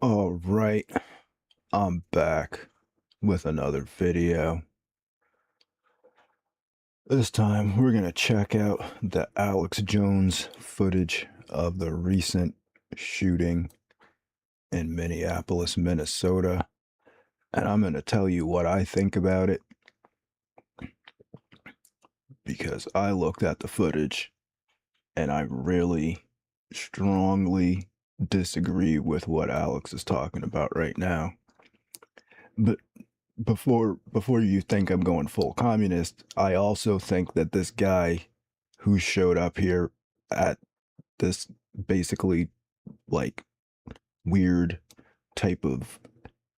All right, I'm back with another video. This time we're gonna check out the Alex Jones footage of the recent shooting in Minneapolis, Minnesota, and I'm gonna tell you what I think about it because I looked at the footage and I really strongly disagree with what Alex is talking about right now. But before you think I'm going full communist, I also think that this guy who showed up here at this basically like weird type of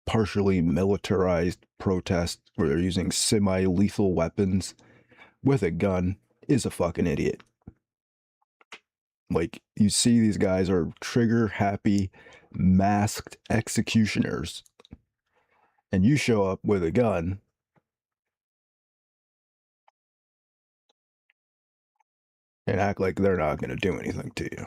partially militarized protest where they're using semi-lethal weapons with a gun is a fucking idiot. Like, you see these guys are trigger happy masked executioners and you show up with a gun and act like they're not going to do anything to you.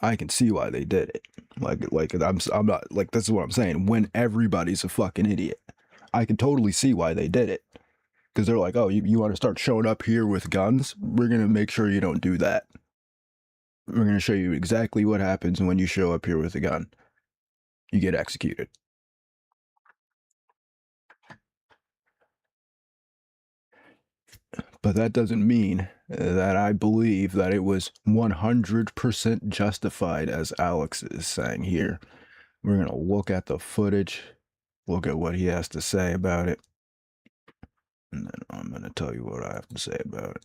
I can see why they did it. I'm not like, this is what I'm saying. When everybody's a fucking idiot, I can totally see why they did it. Because they're like, oh, you want to start showing up here with guns? We're gonna make sure you don't do that. We're gonna show you exactly what happens when you show up here with a gun. You get executed. But that doesn't mean that I believe that it was 100% justified, as Alex is saying here. We're going to look at the footage, look at what he has to say about it, and then I'm going to tell you what I have to say about it.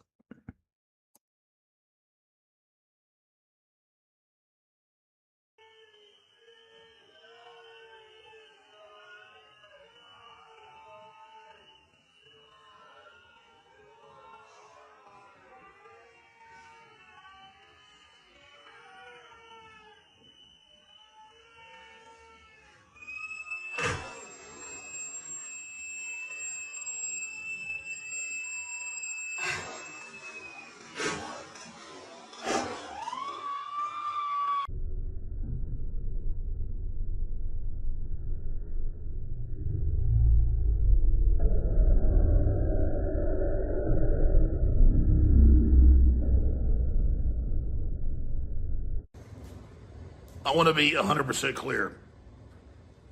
I want to be 100% clear.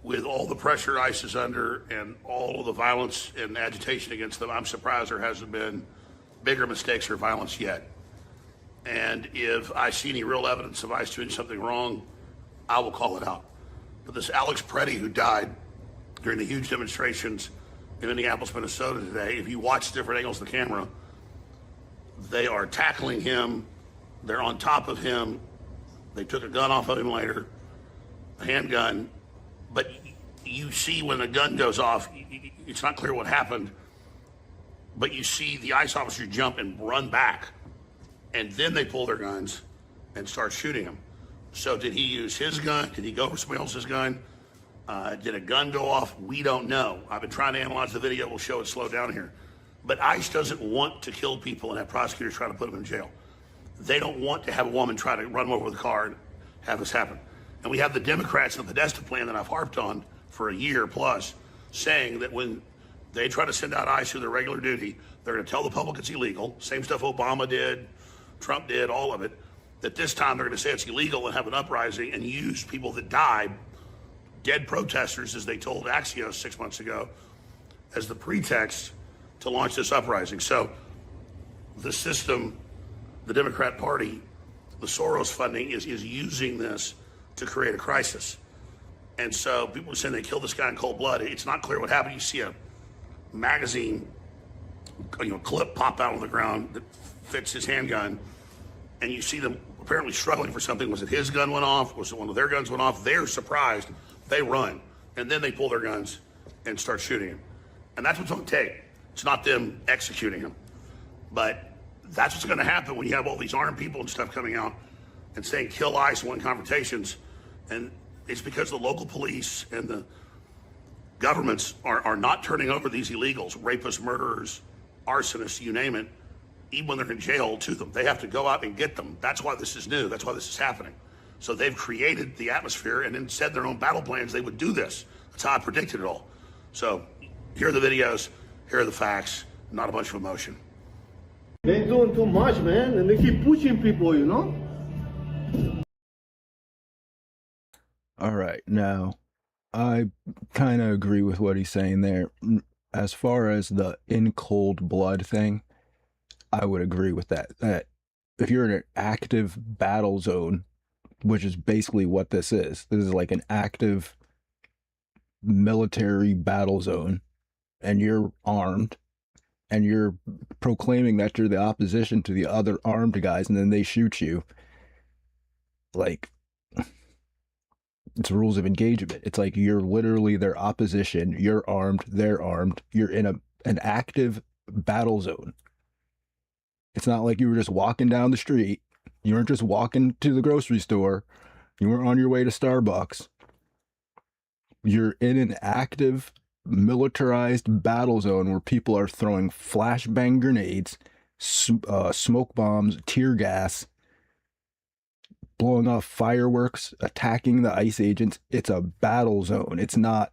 With all the pressure ICE is under and all of the violence and agitation against them, I'm surprised there hasn't been bigger mistakes or violence yet. And if I see any real evidence of ICE doing something wrong, I will call it out. But this Alex Preddy, who died during the huge demonstrations in Minneapolis, Minnesota today, if you watch different angles of the camera, they are tackling him, they're on top of him, they took a gun off of him later, a handgun, but you see when the gun goes off, it's not clear what happened, but you see the ICE officers jump and run back, and then they pull their guns and start shooting him. So did he use his gun? Did he go for somebody else's gun? Did a gun go off? We don't know. I've been trying to analyze the video. We'll show it slow down here. But ICE doesn't want to kill people and have prosecutors try to put them in jail. They don't want to have a woman try to run them over with a car and have this happen. And we have the Democrats in the Podesta plan that I've harped on for a year plus, saying that when they try to send out ICE to their regular duty, they're going to tell the public it's illegal. Same stuff Obama did, Trump did, all of it. That this time they're going to say it's illegal and have an uprising and use people that died, dead protesters, as they told Axios 6 months ago, as the pretext to launch this uprising. So the system, the Democrat Party, the Soros funding is using this to create a crisis. And so people are saying they killed this guy in cold blood. It's not clear what happened. You see a magazine, clip pop out on the ground that fits his handgun, and you see them apparently struggling for something. Was it his gun went off? Was it one of their guns went off? They're surprised. They run, and then they pull their guns and start shooting him. And that's what's on tape. It's not them executing him. But that's what's going to happen when you have all these armed people and stuff coming out and saying kill ICE and win confrontations. And it's because the local police and the governments are not turning over these illegals, rapists, murderers, arsonists, you name it, even when they're in jail, to them. They have to go out and get them. That's why this is new. That's why this is happening. So they've created the atmosphere and then said their own battle plans they would do this. That's how I predicted it all. So here are the videos, here are the facts, not a bunch of emotion. They're doing too much, man, and they keep pushing people, you know? All right, now I kind of agree with what he's saying there. As far as the in cold blood thing, I would agree with that. That if you're in an active battle zone, which is basically what this is like an active military battle zone, and you're armed, and you're proclaiming that you're the opposition to the other armed guys, and then they shoot you. Like, it's rules of engagement. It's like you're literally their opposition. You're armed, they're armed. You're in an active battle zone. It's not like you were just walking down the street. You weren't just walking to the grocery store. You weren't on your way to Starbucks. You're in an active, militarized battle zone where people are throwing flashbang grenades, smoke bombs, tear gas, blowing off fireworks, attacking the ICE agents. It's a battle zone. It's not,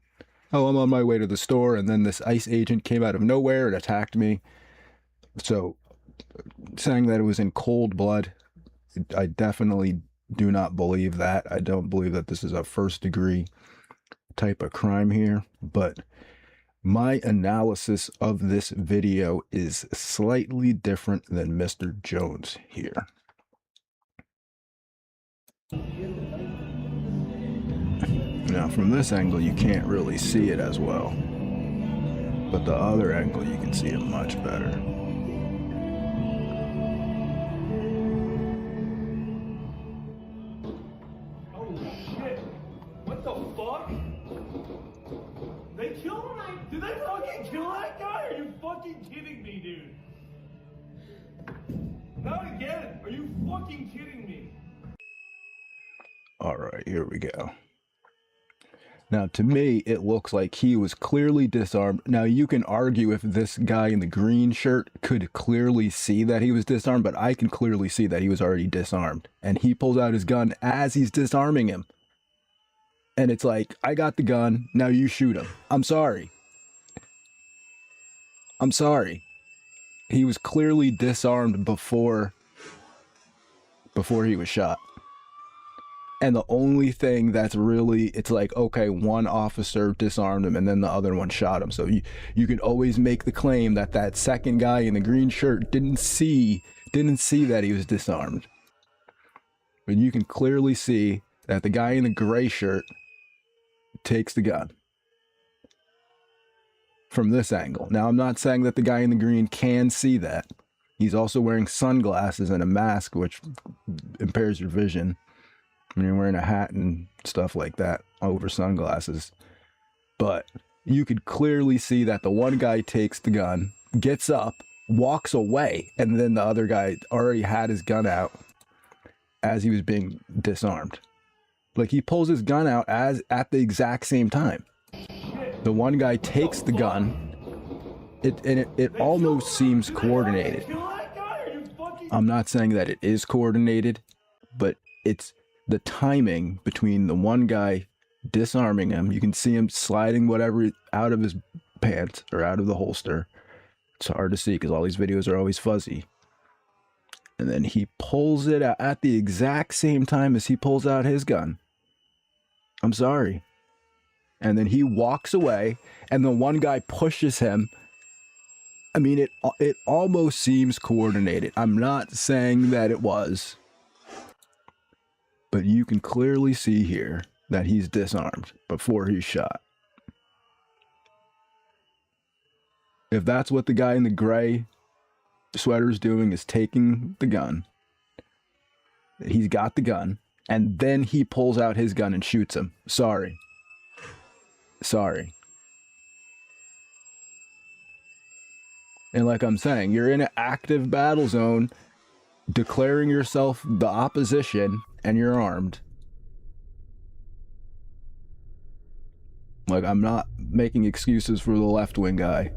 oh, I'm on my way to the store and then this ICE agent came out of nowhere and attacked me. So saying that it was in cold blood, I definitely do not believe that. I don't believe that this is a first degree type of crime here, but my analysis of this video is slightly different than Mr. Jones here. Now, from this angle, you can't really see it as well, but the other angle, you can see it much better. Oh shit! What the fuck? They killed him? Did they fucking kill that guy? Are you fucking kidding me, dude? Not again! Are you fucking kidding me? All right, here we go. Now, to me, it looks like he was clearly disarmed. Now, you can argue if this guy in the green shirt could clearly see that he was disarmed, but I can clearly see that he was already disarmed. And he pulls out his gun as he's disarming him. And it's like, I got the gun, now you shoot him. I'm sorry. I'm sorry. He was clearly disarmed before he was shot. And the only thing that's really, it's like, okay, one officer disarmed him and then the other one shot him. So you can always make the claim that that second guy in the green shirt didn't see that he was disarmed. But you can clearly see that the guy in the gray shirt takes the gun from this angle. Now, I'm not saying that the guy in the green can see that. He's also wearing sunglasses and a mask, which impairs your vision when you're wearing a hat and stuff like that over sunglasses. But you could clearly see that the one guy takes the gun, gets up, walks away, and then the other guy already had his gun out as he was being disarmed. Like, he pulls his gun out at the exact same time. The one guy takes the gun. It almost seems coordinated. I'm not saying that it is coordinated, but it's the timing between the one guy disarming him. You can see him sliding whatever out of his pants or out of the holster. It's hard to see because all these videos are always fuzzy. And then he pulls it out at the exact same time as he pulls out his gun. I'm sorry. And then he walks away and the one guy pushes him. I mean, it almost seems coordinated. I'm not saying that it was, but you can clearly see here that he's disarmed before he's shot. If that's what the guy in the gray sweater is doing, is taking the gun, he's got the gun, and then he pulls out his gun and shoots him. Sorry. And like I'm saying, you're in an active battle zone, declaring yourself the opposition, and you're armed. Like, I'm not making excuses for the left-wing guy.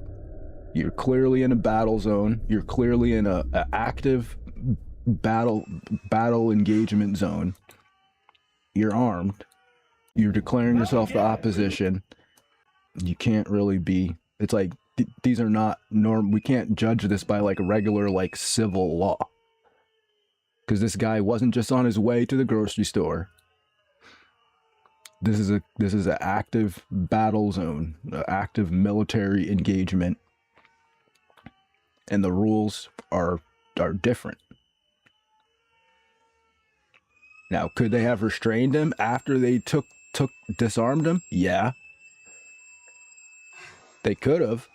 You're clearly in a battle zone. You're clearly in a active battle engagement zone. you're armed. You're declaring yourself the opposition. You can't really be. It's like these are not norm. We can't judge this by like regular like civil law. Because this guy wasn't just on his way to the grocery store. This is an active battle zone, an active military engagement, and the rules are different. Now, could they have restrained him after they disarmed him? Yeah, they could have,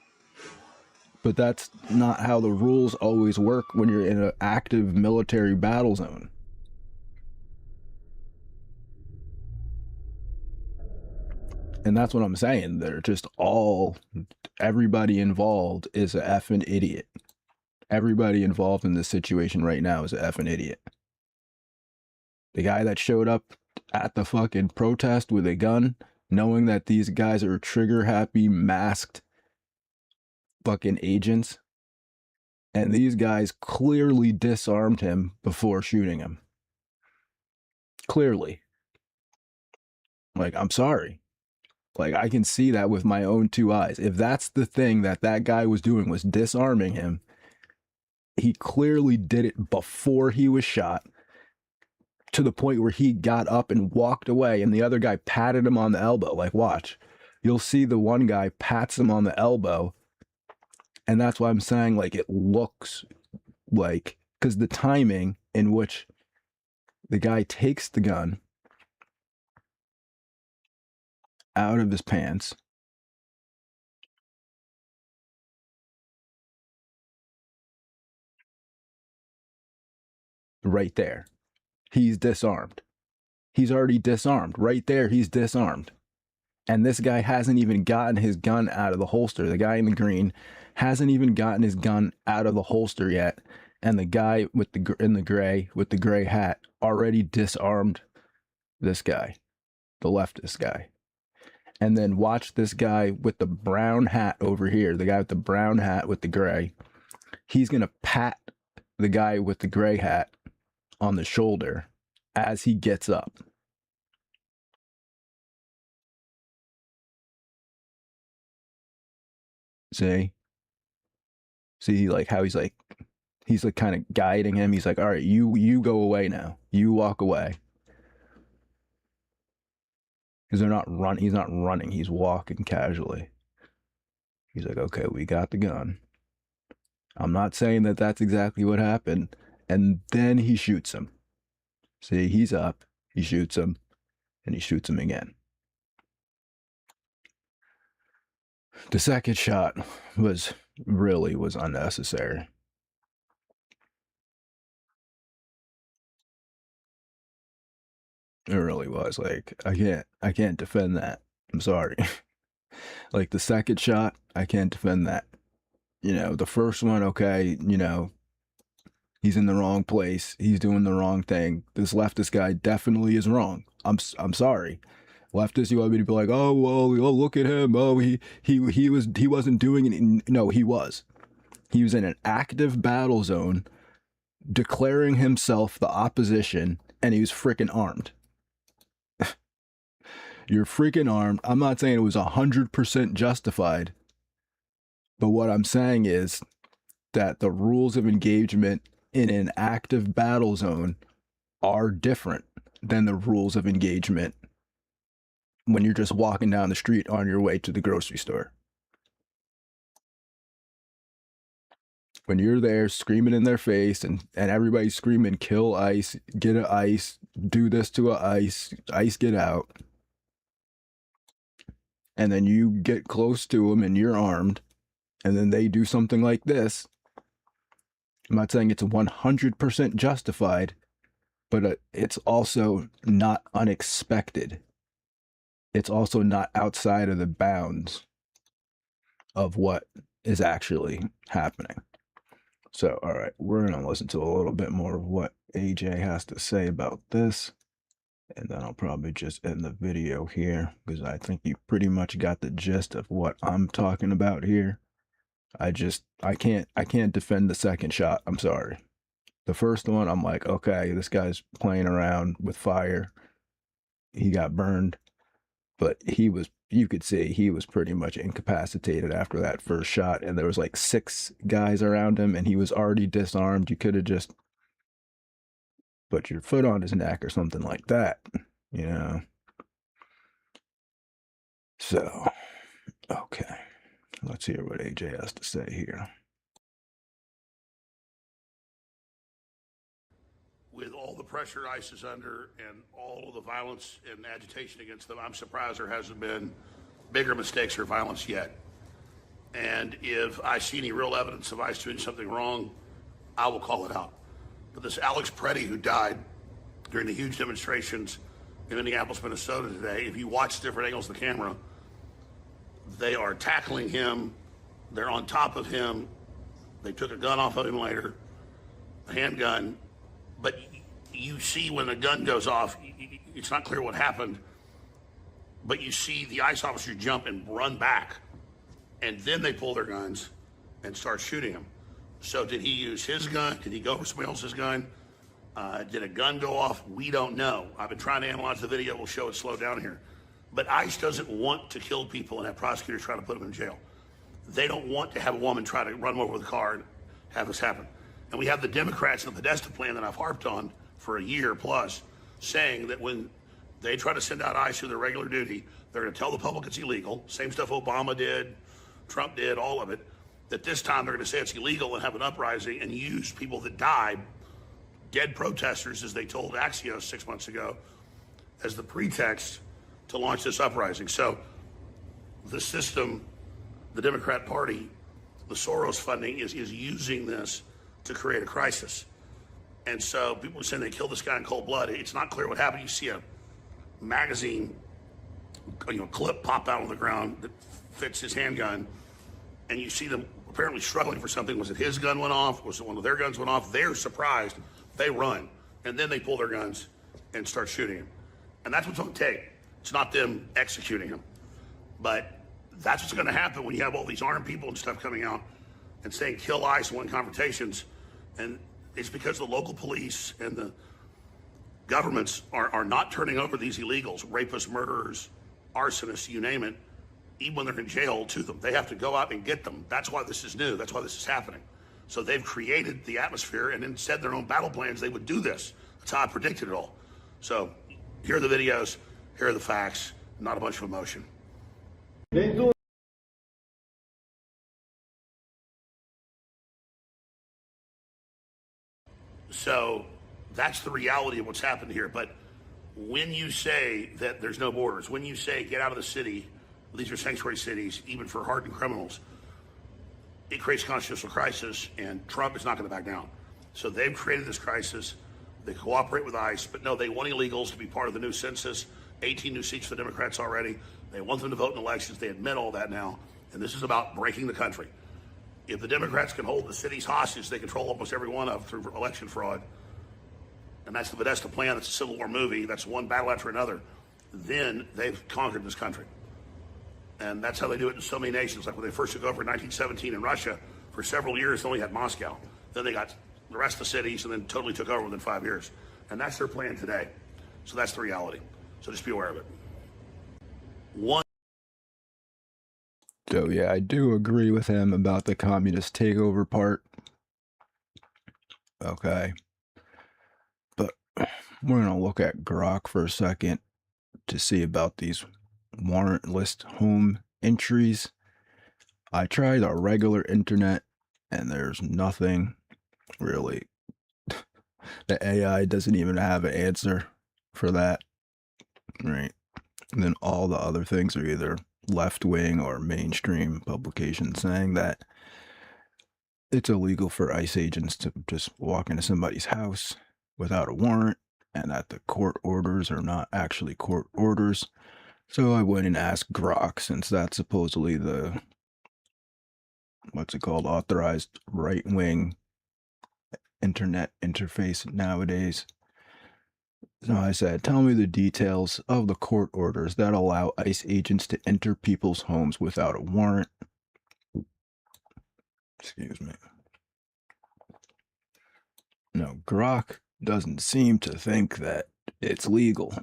but that's not how the rules always work when you're in an active military battle zone. And that's what I'm saying. They're just everybody involved is a effing idiot. Everybody involved in this situation right now is a effing idiot. The guy that showed up at the fucking protest with a gun, knowing that these guys are trigger happy, masked fucking agents, and these guys clearly disarmed him before shooting him. Clearly. Like, I'm sorry. Like, I can see that with my own two eyes. If that's the thing that guy was doing, was disarming him, he clearly did it before he was shot, to the point where he got up and walked away, and the other guy patted him on the elbow. Like, watch. You'll see the one guy pats him on the elbow, and that's why I'm saying, like, it looks like, because the timing in which the guy takes the gun out of his pants, right there, he's disarmed. He's already disarmed. Right there, he's disarmed. And this guy hasn't even gotten his gun out of the holster. The guy in the green hasn't even gotten his gun out of the holster yet. And the guy in the gray with the gray hat already disarmed this guy, the leftist guy. And then watch this guy with the brown hat over here, the guy with the brown hat with the gray. He's going to pat the guy with the gray hat on the shoulder as he gets up. See, like how he's like kind of guiding him. He's like, all right, you go away now. You walk away. Because he's not running. He's walking casually. He's like, okay, we got the gun. I'm not saying that that's exactly what happened. And then he shoots him. See, he's up. He shoots him. And he shoots him again. The second shot was unnecessary. It really was. Like, I can't defend that. I'm sorry. Like, the second shot, I can't defend that. You know, the first one, okay, you know, he's in the wrong place. He's doing the wrong thing. This leftist guy definitely is wrong. I'm sorry. Leftist, you want me to be like, oh, well, look at him. Oh, he wasn't doing it. No, he was. He was in an active battle zone, declaring himself the opposition, and he was freaking armed. You're freaking armed. I'm not saying it was 100% justified, but what I'm saying is that the rules of engagement in an active battle zone are different than the rules of engagement when you're just walking down the street on your way to the grocery store. When you're there screaming in their face and everybody's screaming, kill ICE, get an ICE, do this to a ICE, ICE get out. And then you get close to them and you're armed, and then they do something like this. I'm not saying it's 100% justified, but it's also not unexpected. It's also not outside of the bounds of what is actually happening. So, all right, we're going to listen to a little bit more of what AJ has to say about this. And then I'll probably just end the video here, because I think you pretty much got the gist of what I'm talking about here. I can't defend the second shot. I'm sorry. The first one, I'm like, okay, this guy's playing around with fire. he got burned, but you could see he was pretty much incapacitated after that first shot, and there was like 6 guys around him, and he was already disarmed. You could have just put your foot on his neck or something like that, you know? So, okay. Let's hear what AJ has to say here. With all the pressure ICE is under and all of the violence and agitation against them, I'm surprised there hasn't been bigger mistakes or violence yet. And if I see any real evidence of ICE doing something wrong, I will call it out. But this Alex Preddy, who died during the huge demonstrations in Minneapolis, Minnesota today, if you watch different angles of the camera, they are tackling him. They're on top of him. They took a gun off of him later, a handgun. But you see when the gun goes off, it's not clear what happened, but you see the ICE officer jump and run back, and then they pull their guns and start shooting him. So did he use his gun? Did he go for somebody else's gun? Did a gun go off? We don't know. I've been trying to analyze the video. We'll show it slow down here. But ICE doesn't want to kill people and have prosecutors try to put them in jail. They don't want to have a woman try to run over with a car and have this happen. And we have the Democrats and the Podesta plan that I've harped on for a year plus, saying that when they try to send out ICE to their regular duty, they're going to tell the public it's illegal. Same stuff Obama did, Trump did, all of it. That this time they're going to say it's illegal and have an uprising and use people that died, dead protesters, as they told Axios 6 months ago, as the pretext to launch this uprising. So the system, the Democrat Party, the Soros funding is using this to create a crisis. And so people are saying they killed this guy in cold blood. It's not clear what happened. You see a magazine, clip pop out on the ground that fits his handgun, and you see them apparently struggling for something. Was it his gun went off? Was it one of their guns went off? They're surprised. They run, and then they pull their guns and start shooting him. And that's what's on tape. It's not them executing him. But that's what's going to happen when you have all these armed people and stuff coming out and saying kill ICE and win confrontations. And it's because the local police and the governments are not turning over these illegals, rapists, murderers, arsonists, you name it, even when they're in jail, to them. They have to go out and get them. That's why this is new. That's why this is happening. So they've created the atmosphere, and instead their own battle plans, they would do this. That's how I predicted it all. So here are the videos, here are the facts, not a bunch of emotion. So that's the reality of what's happened here. But when you say that there's no borders, when you say get out of the city, these are sanctuary cities, even for hardened criminals, it creates a constitutional crisis, and Trump is not going to back down. So they've created this crisis. They cooperate with ICE, but no, they want illegals to be part of the new census. 18 new seats for the Democrats already. They want them to vote in elections. They admit all that now. And this is about breaking the country. If the Democrats can hold the cities hostage, they control almost every one of them through election fraud. And that's the Podesta plan. That's a Civil War movie. That's one battle after another. Then they've conquered this country. And that's how they do it in so many nations. Like when they first took over in 1917 in Russia, for several years, they only had Moscow. Then they got the rest of the cities and then totally took over within 5 years. And that's their plan today. So that's the reality. So just be aware of it. So yeah, I do agree with him about the communist takeover part. Okay. But we're going to look at Grok for a second to see about these warrantless home entries. I tried the regular internet and there's nothing really. The AI doesn't even have an answer for that, right? And then all the other things are either left-wing or mainstream publications saying that it's illegal for ICE agents to just walk into somebody's house without a warrant, and that the court orders are not actually court orders. So I went and asked Grok, since that's supposedly the, what's it called, authorized right-wing internet interface nowadays. So I said, tell me the details of the court orders that allow ICE agents to enter people's homes without a warrant. Excuse me. No, Grok doesn't seem to think that it's legal.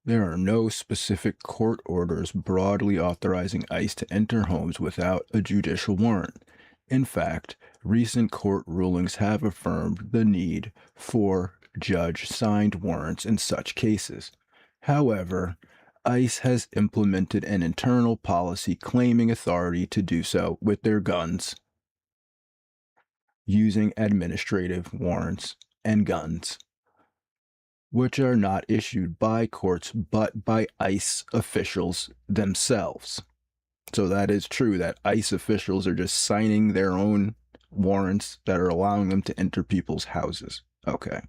There are no specific court orders broadly authorizing ICE to enter homes without a judicial warrant. In fact, recent court rulings have affirmed the need for judge signed warrants in such cases. However, ICE has implemented an internal policy claiming authority to do so with their guns, using administrative warrants and guns, which are not issued by courts but by ICE officials themselves. So that is true that ICE officials are just signing their own warrants that are allowing them to enter people's houses. Okay.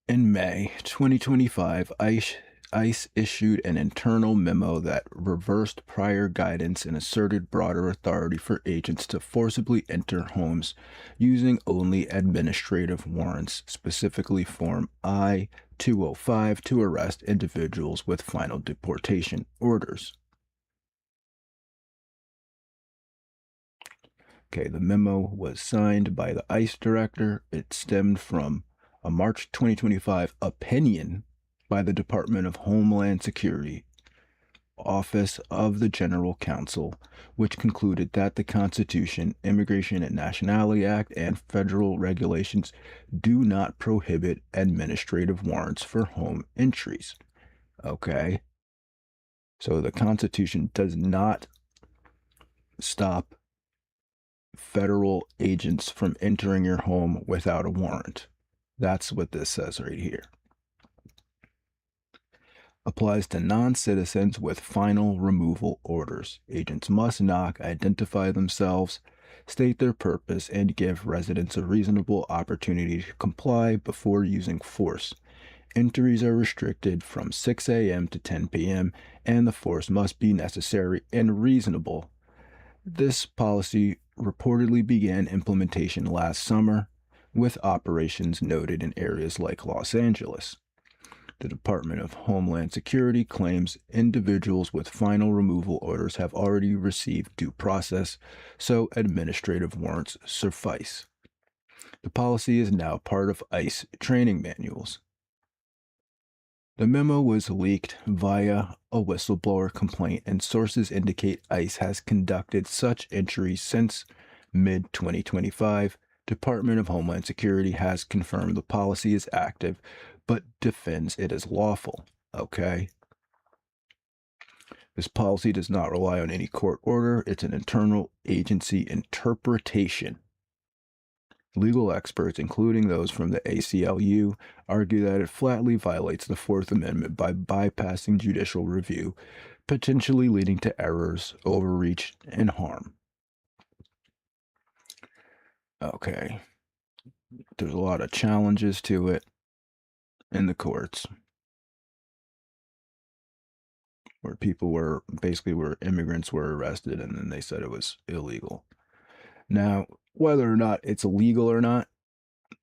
In May 2025, ICE issued an internal memo that reversed prior guidance and asserted broader authority for agents to forcibly enter homes using only administrative warrants, specifically Form I-205, to arrest individuals with final deportation orders. Okay, the memo was signed by the ICE director. It stemmed from a March 2025 opinion by the Department of Homeland Security, Office of the General Counsel, which concluded that the Constitution, Immigration and Nationality Act, and federal regulations do not prohibit administrative warrants for home entries. Okay. So the Constitution does not stop federal agents from entering your home without a warrant. That's what this says right here. Applies to non-citizens with final removal orders. Agents must knock, identify themselves, state their purpose, and give residents a reasonable opportunity to comply before using force. Entries are restricted from 6 a.m. to 10 p.m., and the force must be necessary and reasonable. This policy reportedly began implementation last summer, with operations noted in areas like Los Angeles. The Department of Homeland Security claims individuals with final removal orders have already received due process, so administrative warrants suffice. The policy is now part of ICE training manuals. The memo was leaked via a whistleblower complaint, and sources indicate ICE has conducted such entries since mid-2025. Department of Homeland Security has confirmed the policy is active, but defends it as lawful. Okay. This policy does not rely on any court order. It's an internal agency interpretation. Legal experts, including those from the ACLU, argue that it flatly violates the Fourth Amendment by bypassing judicial review, potentially leading to errors, overreach, and harm. Okay. There's a lot of challenges to it in the courts, where immigrants were arrested and then they said it was illegal. Now, whether or not it's illegal or not,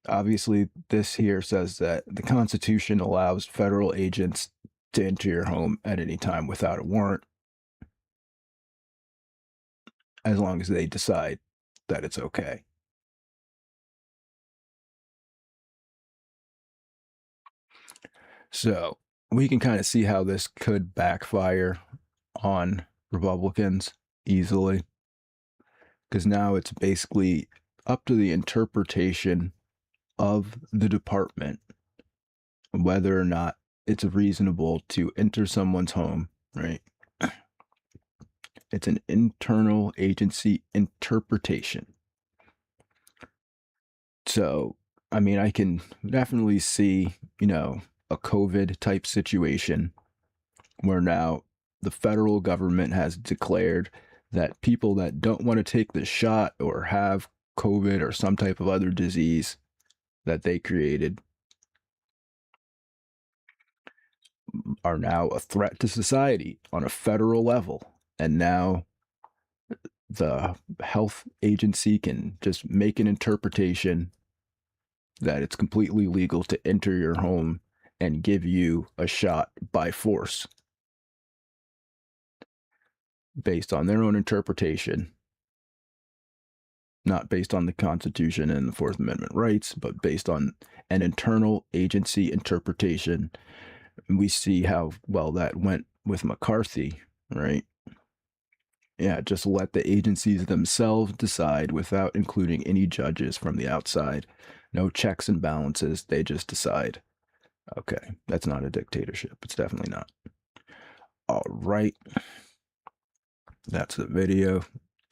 obviously this here says that the Constitution allows federal agents to enter your home at any time without a warrant, as long as they decide that it's okay. So we can kind of see how this could backfire on Republicans easily, because now it's basically up to the interpretation of the department whether or not it's reasonable to enter someone's home, right? It's an internal agency interpretation. So, I mean, I can definitely see, a COVID type situation where now the federal government has declared that people that don't want to take the shot or have COVID or some type of other disease that they created are now a threat to society on a federal level. And now the health agency can just make an interpretation that it's completely legal to enter your home and give you a shot by force based on their own interpretation not based on the Constitution and the Fourth Amendment rights, but based on an internal agency interpretation. And we see how well that went with McCarthy, right? Yeah, just let the agencies themselves decide without including any judges from the outside. No checks and balances. They just decide. Okay, that's not a dictatorship. It's definitely not. All right. That's the video.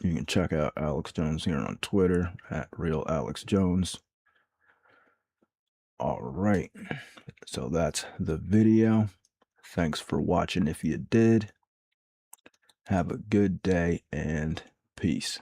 You can check out Alex Jones here on Twitter at RealAlexJones. All right. So that's the video. Thanks for watching if you did. Have a good day and peace.